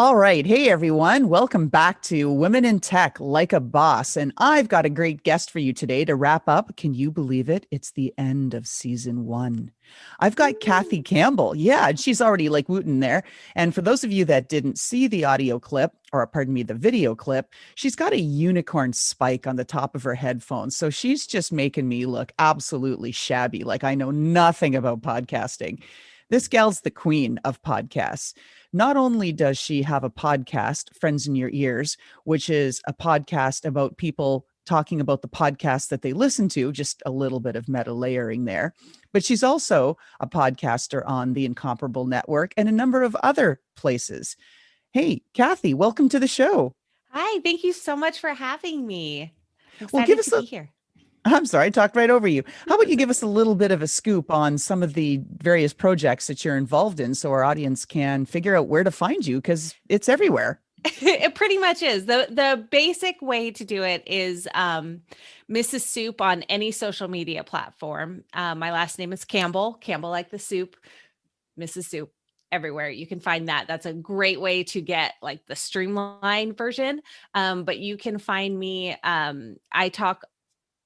All right. Hey, everyone. Welcome back to Women in Tech Like a Boss. And I've got a great guest for you today to wrap up. Can you believe it? It's the end of season one. I've got Kathy Woo. Campbell. Yeah, and she's already like wooting there. And for those of you that didn't see the audio clip, or pardon me, the video clip, she's got a unicorn spike on the top of her headphones. So she's just making me look absolutely shabby, like I know nothing about podcasting. This gal's the queen of podcasts. Not only does she have a podcast, Friends in Your Ears, which is a podcast about people talking about the podcasts that they listen to, just a little bit of meta layering there, but she's also a podcaster on the Incomparable Network and a number of other places. Hey, Kathy, welcome to the show. Hi, thank you so much for having me. I'm Well, give excited to us be a here. I'm sorry, I talked right over you. How about you give us a little bit of a scoop on some of the various projects that you're involved in so our audience can figure out where to find you because it's everywhere. It pretty much is. The basic way to do it is Mrs. Soup on any social media platform. My last name is Campbell, Campbell like the soup, Mrs. Soup everywhere. You can find that. That's a great way to get like the streamlined version. But you can find me. I talk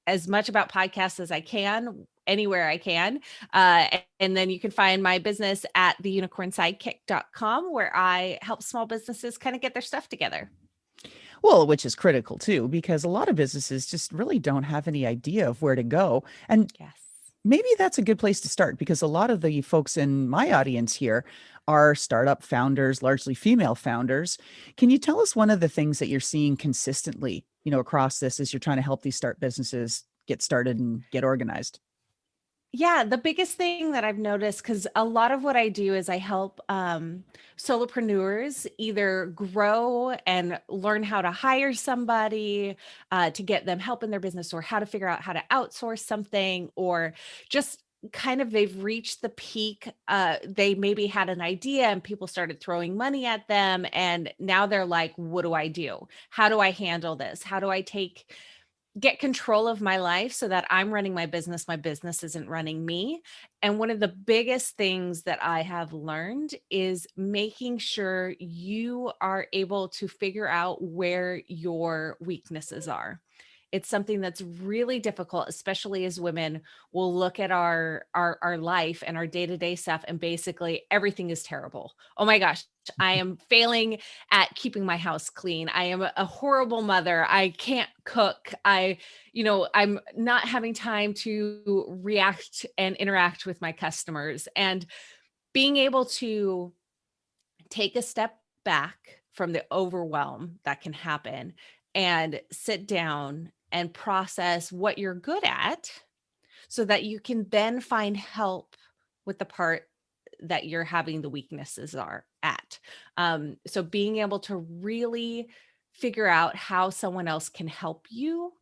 as much about podcasts as I can, anywhere I can. And then you can find my business at theunicornsidekick.com, where I help small businesses kind of get their stuff together. Well, which is critical too, because a lot of businesses just really don't have any idea of where to go. And Yes. maybe that's a good place to start because a lot of the folks in my audience here are startup founders, largely female founders. Can you tell us one of the things that you're seeing consistently, across this as you're trying to help these start businesses get started and get organized? Yeah, the biggest thing that I've noticed, because a lot of what I do is I help solopreneurs either grow and learn how to hire somebody to get them help in their business, or how to figure out how to outsource something, or just kind of they've reached the peak. They maybe had an idea and people started throwing money at them. And now they're like, what do I do? How do I handle this? How do I get control of my life so that I'm running my business isn't running me? And one of the biggest things that I have learned is making sure you are able to figure out where your weaknesses are. It's something that's really difficult, especially as women. We'll look at our life and our day-to-day stuff, and basically everything is terrible. Oh my gosh, I am failing at keeping my house clean. I am a horrible mother. I can't cook. I'm not having time to react and interact with my customers. And being able to take a step back from the overwhelm that can happen and sit down and process what you're good at so that you can then find help with the part that you're having the weaknesses are at. So being able to really figure out how someone else can help you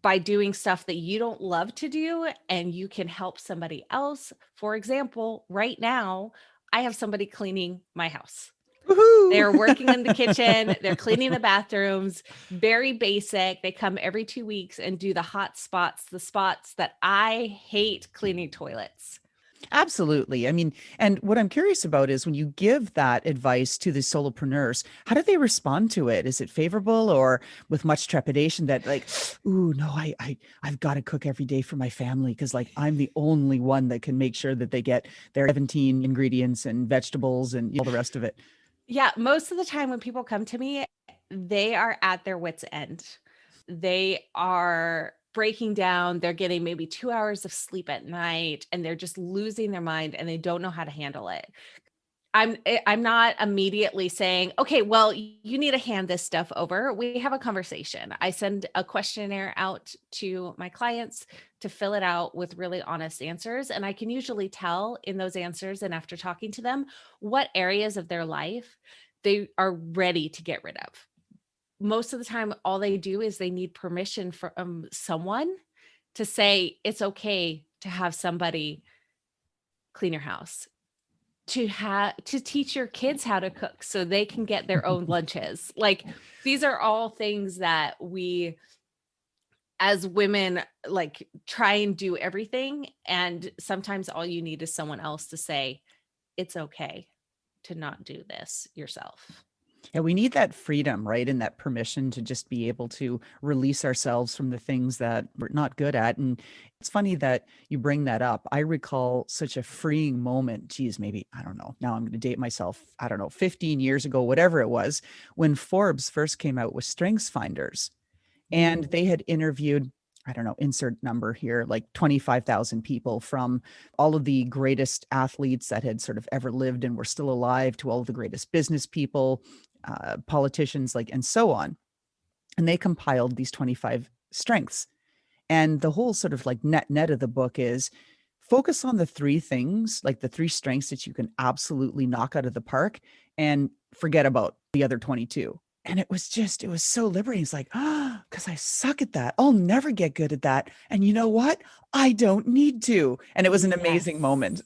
by doing stuff that you don't love to do, and you can help somebody else. For example, right now, I have somebody cleaning my house. Woohoo! They're working in the kitchen, they're cleaning the bathrooms, very basic. They come every 2 weeks and do the hot spots, the spots that I hate cleaning toilets. Absolutely. I mean, and what I'm curious about is when you give that advice to the solopreneurs, how do they respond to it? Is it favorable or with much trepidation that like, ooh, no, I've got to cook every day for my family because like I'm the only one that can make sure that they get their 17 ingredients and vegetables and all the rest of it. Yeah, most of the time when people come to me, they are at their wits' end. They are breaking down, they're getting maybe 2 hours of sleep at night, and they're just losing their mind and they don't know how to handle it. I'm not immediately saying, "Okay, well, you need to hand this stuff over." We have a conversation. I send a questionnaire out to my clients to fill it out with really honest answers, and I can usually tell in those answers and after talking to them what areas of their life they are ready to get rid of. Most of the time all they do is they need permission from someone to say it's okay to have somebody clean your house, to teach your kids how to cook so they can get their own lunches. Like, these are all things that we as women like try and do everything, and sometimes all you need is someone else to say it's okay. to not do this yourself. Yeah, we need that freedom, right? And that permission to just be able to release ourselves from the things that we're not good at. And it's funny that you bring that up. I recall such a freeing moment. Geez, maybe, I don't know. Now I'm going to date myself. I don't know, 15 years ago, whatever it was, when Forbes first came out with Strengths Finders. And they had interviewed, I don't know, insert number here, like 25,000 people from all of the greatest athletes that had sort of ever lived and were still alive to all of the greatest business people, politicians, like, and so on. And they compiled these 25 strengths. And the whole sort of like net of the book is focus on the three things, like the three strengths that you can absolutely knock out of the park, and forget about the other 22. And it was so liberating. It's like, because I suck at that. I'll never get good at that. And you know what? I don't need to. And it was an amazing moment.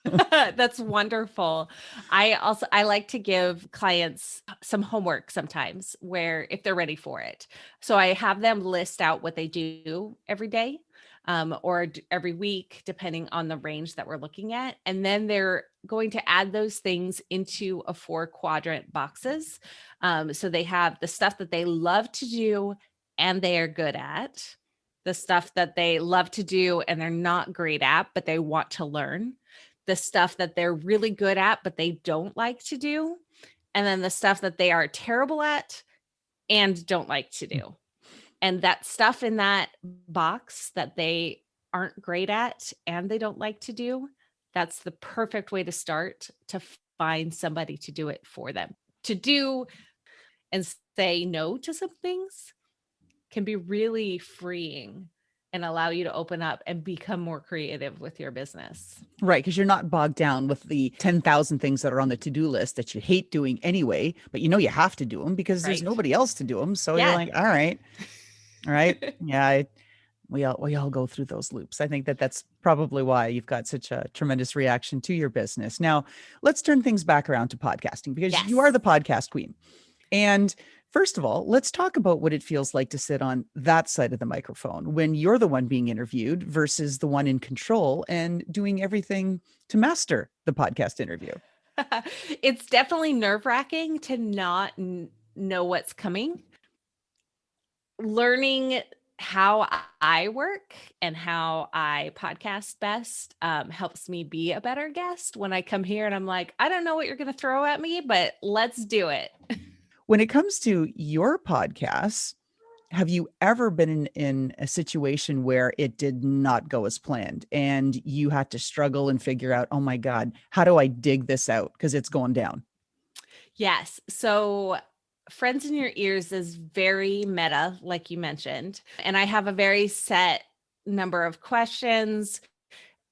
That's wonderful. I like to give clients some homework sometimes where if they're ready for it. So I have them list out what they do every day, or every week, depending on the range that we're looking at. And then they're going to add those things into a 4-quadrant boxes. So they have the stuff that they love to do and they are good at, the stuff that they love to do and they're not great at, but they want to learn, the stuff that they're really good at, but they don't like to do, and then the stuff that they are terrible at and don't like to do. And that stuff in that box that they aren't great at and they don't like to do, that's the perfect way to start to find somebody to do it for them. To do and say no to some things can be really freeing and allow you to open up and become more creative with your business. Right. Because you're not bogged down with the 10,000 things that are on the to-do list that you hate doing anyway, but you know you have to do them because there's Right. nobody else to do them. So you're Yes. like, all right. Yeah. We all go through those loops. I think that that's probably why you've got such a tremendous reaction to your business. Now, let's turn things back around to podcasting because you are the podcast queen. And first of all, let's talk about what it feels like to sit on that side of the microphone when you're the one being interviewed versus the one in control and doing everything to master the podcast interview. It's definitely nerve-wracking to not know what's coming. Learning how I work and how I podcast best helps me be a better guest when I come here and I'm like, I don't know what you're going to throw at me, but let's do it. When it comes to your podcasts, have you ever been in a situation where it did not go as planned and you had to struggle and figure out, oh my God, how do I dig this out? Because it's going down. Yes. So Friends in Your Ears is very meta, like you mentioned. And I have a very set number of questions.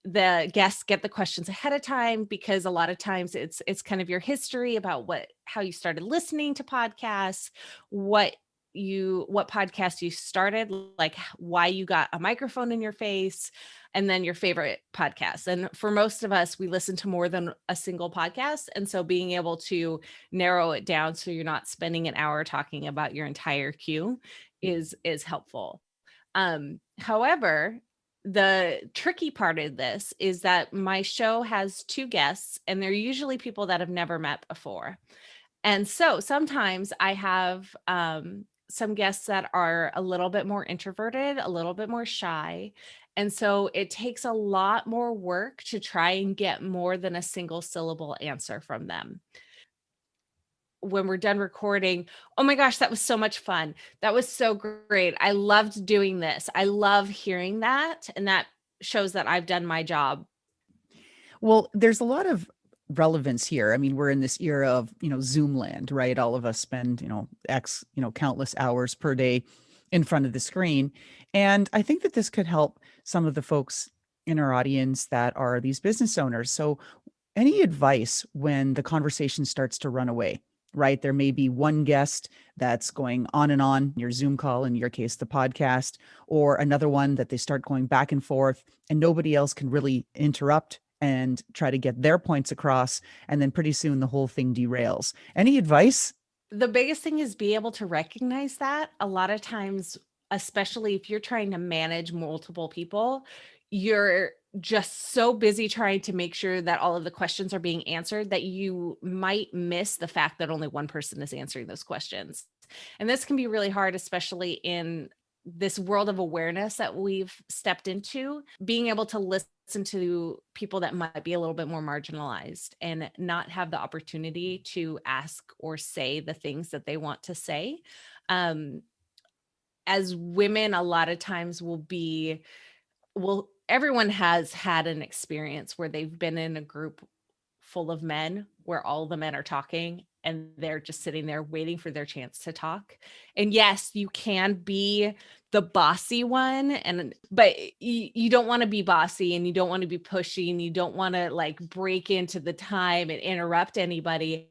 The guests get the questions ahead of time because a lot of times it's kind of your history about how you started listening to podcasts, what podcast you started, like why you got a microphone in your face, and then your favorite podcast. And for most of us, we listen to more than a single podcast. And so being able to narrow it down so you're not spending an hour talking about your entire queue is helpful. However, the tricky part of this is that my show has 2 guests and they're usually people that have never met before. And so sometimes I have some guests that are a little bit more introverted, a little bit more shy. And so it takes a lot more work to try and get more than a single syllable answer from them. When we're done recording, oh my gosh, that was so much fun. That was so great. I loved doing this. I love hearing that. And that shows that I've done my job. Well, there's a lot of relevance here. I mean, we're in this era of, Zoom land, right? All of us spend, countless hours per day in front of the screen. And I think that this could help some of the folks in our audience that are these business owners. So any advice when the conversation starts to run away, right? There may be one guest that's going on and on, your Zoom call, in your case, the podcast, or another one that they start going back and forth and nobody else can really interrupt and try to get their points across. And then pretty soon the whole thing derails. Any advice? The biggest thing is be able to recognize that. A lot of times, especially if you're trying to manage multiple people, you're just so busy trying to make sure that all of the questions are being answered that you might miss the fact that only one person is answering those questions. And this can be really hard, especially in this world of awareness that we've stepped into, being able to listen to people that might be a little bit more marginalized and not have the opportunity to ask or say the things that they want to say. Um, as women, a lot of times everyone has had an experience where they've been in a group full of men where all the men are talking and they're just sitting there waiting for their chance to talk. And yes, you can be the bossy one, but you don't want to be bossy, and you don't want to be pushy, and you don't want to like break into the time and interrupt anybody.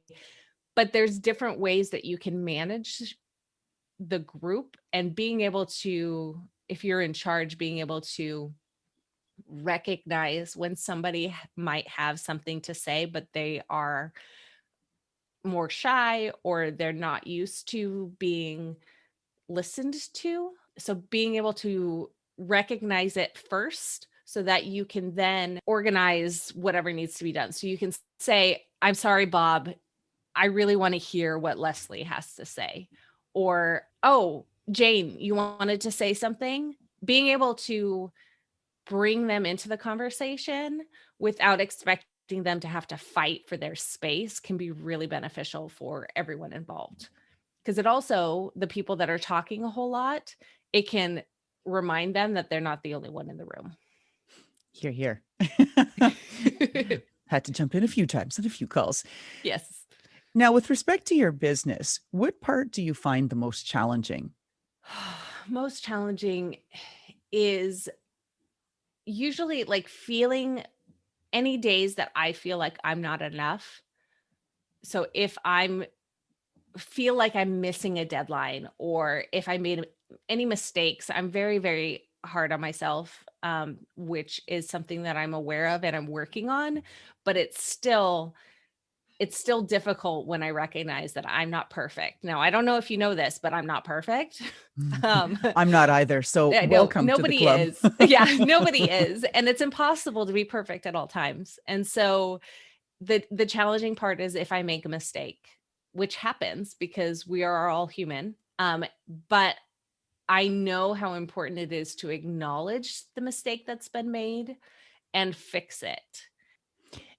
But there's different ways that you can manage the group, and being able to, if you're in charge, being able to recognize when somebody might have something to say, but they are more shy or they're not used to being listened to. So being able to recognize it first so that you can then organize whatever needs to be done. So you can say, I'm sorry, Bob, I really want to hear what Leslie has to say. Or, oh, Jane, you wanted to say something? Being able to bring them into the conversation without expecting them to have to fight for their space can be really beneficial for everyone involved. Because it also, the people that are talking a whole lot, it can remind them that they're not the only one in the room. Hear, hear. Had to jump in a few times and a few calls. Yes. Now, with respect to your business, what part do you find the most challenging? Most challenging is usually like feeling any days that I feel like I'm not enough. So if feel like I'm missing a deadline, or if I made any mistakes, I'm very, very hard on myself, which is something that I'm aware of and I'm working on, but it's still difficult when I recognize that I'm not perfect. Now, I don't know if you know this, but I'm not perfect. I'm not either. So I know welcome to the nobody club. is. Yeah, nobody is. And it's impossible to be perfect at all times. And so the challenging part is if I make a mistake, which happens because we are all human. But I know how important it is to acknowledge the mistake that's been made and fix it.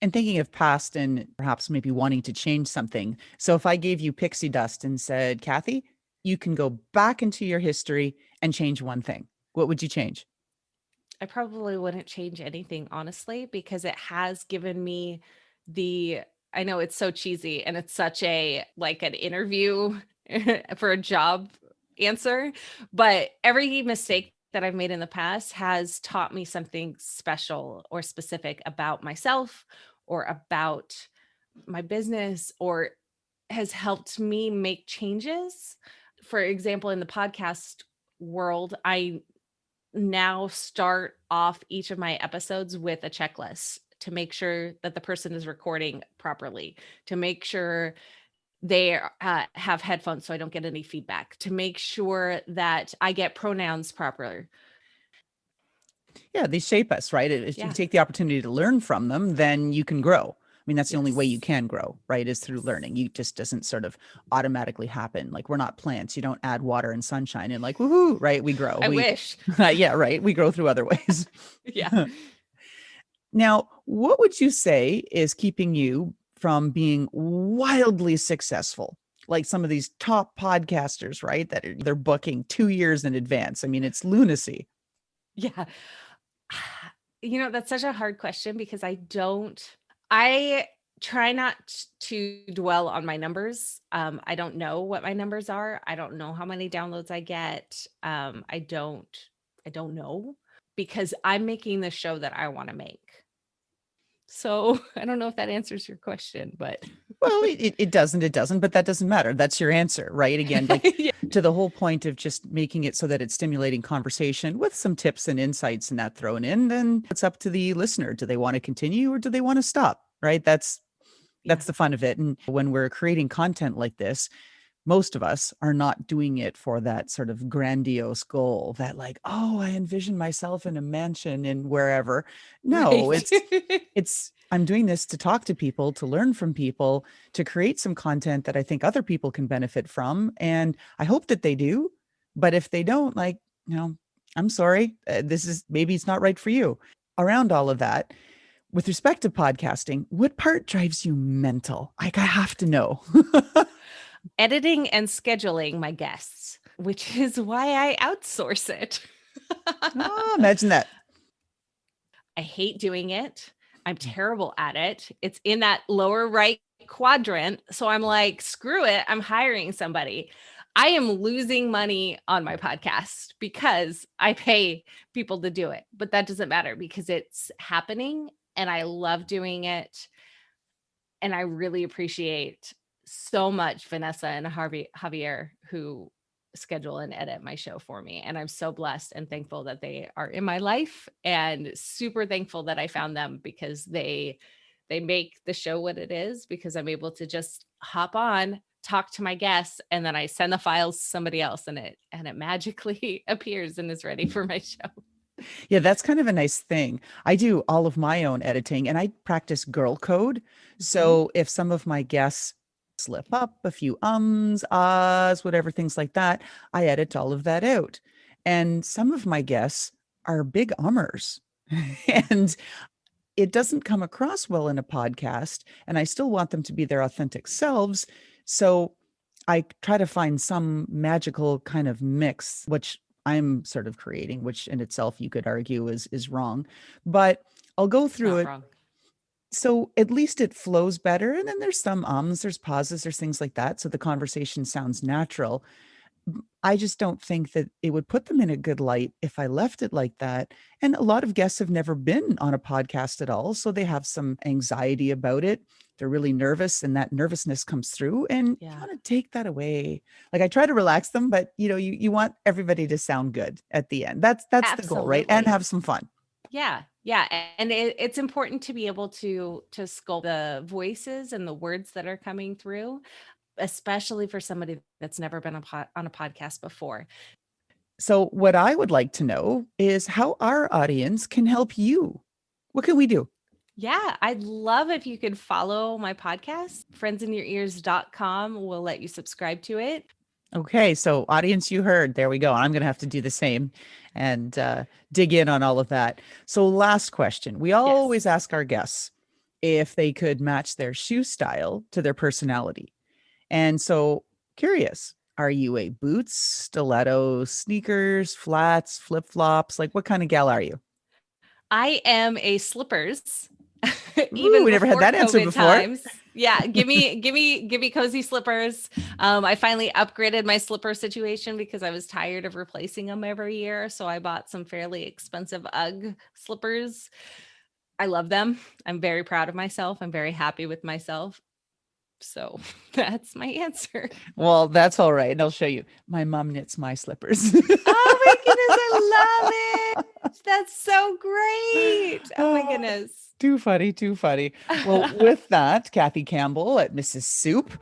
And thinking of past and perhaps maybe wanting to change something. So if I gave you pixie dust and said, Kathy, you can go back into your history and change one thing, what would you change? I probably wouldn't change anything, honestly, because it has given me I know it's so cheesy and it's such a like an interview for a job answer, but every mistake that I've made in the past has taught me something special or specific about myself or about my business, or has helped me make changes. For example, in the podcast world, I now start off each of my episodes with a checklist to make sure that the person is recording properly, to make sure they have headphones so I don't get any feedback, to make sure that I get pronouns proper. Yeah, they shape us, right? If you Yeah. take the opportunity to learn from them, then you can grow. I mean, that's the only way you Yes. can grow, right? Is through learning. You just doesn't sort of automatically happen. Like we're not plants. You don't add water and sunshine and like, woohoo, right? We grow. I wish. Yeah, right. We grow through other ways. Yeah. Now, what would you say is keeping you from being wildly successful? Like some of these top podcasters, right? They're booking 2 years in advance. I mean, it's lunacy. Yeah. That's such a hard question because I try not to dwell on my numbers. I don't know what my numbers are. I don't know how many downloads I get. I don't know, because I'm making the show that I want to make. So I don't know if that answers your question, but Well, it doesn't, but that doesn't matter. That's your answer, right? Again, like yeah. to the whole point of just making it so that it's stimulating conversation with some tips and insights and that thrown in, then it's up to the listener. Do they want to continue or do they want to stop? Right? That's Yeah. the fun of it. And when we're creating content like this, most of us are not doing it for that sort of grandiose goal that like, oh, I envision myself in a mansion in wherever. No, Right. it's I'm doing this to talk to people, to learn from people, to create some content that I think other people can benefit from. And I hope that they do. But if they don't, like, I'm sorry, this is maybe it's not right for you. Around all of that, with respect to podcasting, what part drives you mental? Like, I have to know. Editing and scheduling my guests, which is why I outsource it. Oh, imagine that. I hate doing it. I'm terrible at it. It's in that lower right quadrant. So I'm like, screw it. I'm hiring somebody. I am losing money on my podcast because I pay people to do it, but that doesn't matter because it's happening and I love doing it. And I really appreciate so much Vanessa and Javier who schedule and edit my show for me. And I'm so blessed and thankful that they are in my life and super thankful that I found them because they make the show what it is because I'm able to just hop on, talk to my guests, and then I send the files to somebody else and it magically appears and is ready for my show. Yeah, that's kind of a nice thing. I do all of my own editing and I practice girl code. Mhm. So if some of my guests slip up a few ums, ahs, whatever, things like that, I edit all of that out. And some of my guests are big ummers. And it doesn't come across well in a podcast. And I still want them to be their authentic selves. So I try to find some magical kind of mix, which I'm sort of creating, which in itself you could argue is wrong. But I'll go It's through not it. wrong. So at least it flows better. And then there's some ums, there's pauses, there's things like that. So the conversation sounds natural. I just don't think that it would put them in a good light if I left it like that. And a lot of guests have never been on a podcast at all. So they have some anxiety about it. They're really nervous and that nervousness comes through and you Yeah. want to take that away. Like I try to relax them, but you want everybody to sound good at the end. That's the goal, right? And Absolutely. have some fun. Yeah. Yeah. And it's important to be able to sculpt the voices and the words that are coming through, especially for somebody that's never been on a podcast before. So what I would like to know is how our audience can help you. What can we do? Yeah, I'd love if you could follow my podcast. Friendsinyourears.com will let you subscribe to it. Okay, so audience, you heard. There we go. I'm going to have to do the same and dig in on all of that. So, last question. We Yes. always ask our guests if they could match their shoe style to their personality. And so, curious, are you a boots, stilettos, sneakers, flats, flip flops? Like, what kind of gal are you? I am a slippers. Ooh, Even we never had before that answer COVID before. times. Yeah, give me cozy slippers. I finally upgraded my slipper situation because I was tired of replacing them every year. So I bought some fairly expensive UGG slippers. I love them. I'm very proud of myself. I'm very happy with myself. So that's my answer. Well, that's all right. And I'll show you. My mom knits my slippers. Oh my goodness, I love it. That's so great. Oh my goodness. Too funny, too funny. Well, with that, Kathy Campbell at Mrs. Soup,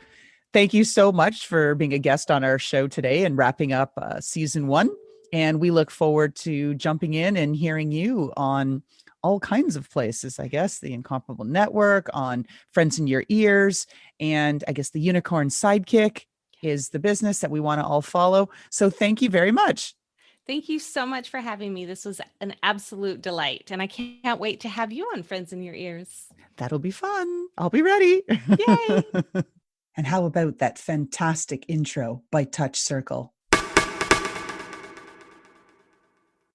thank you so much for being a guest on our show today and wrapping up season 1. And we look forward to jumping in and hearing you on all kinds of places, I guess, the Incomparable Network, on Friends in Your Ears, and I guess the Unicorn Sidekick is the business that we want to all follow. So thank you very much. Thank you so much for having me. This was an absolute delight. And I can't wait to have you on Friends in Your Ears. That'll be fun. I'll be ready. Yay. And how about that fantastic intro by Touch Circle?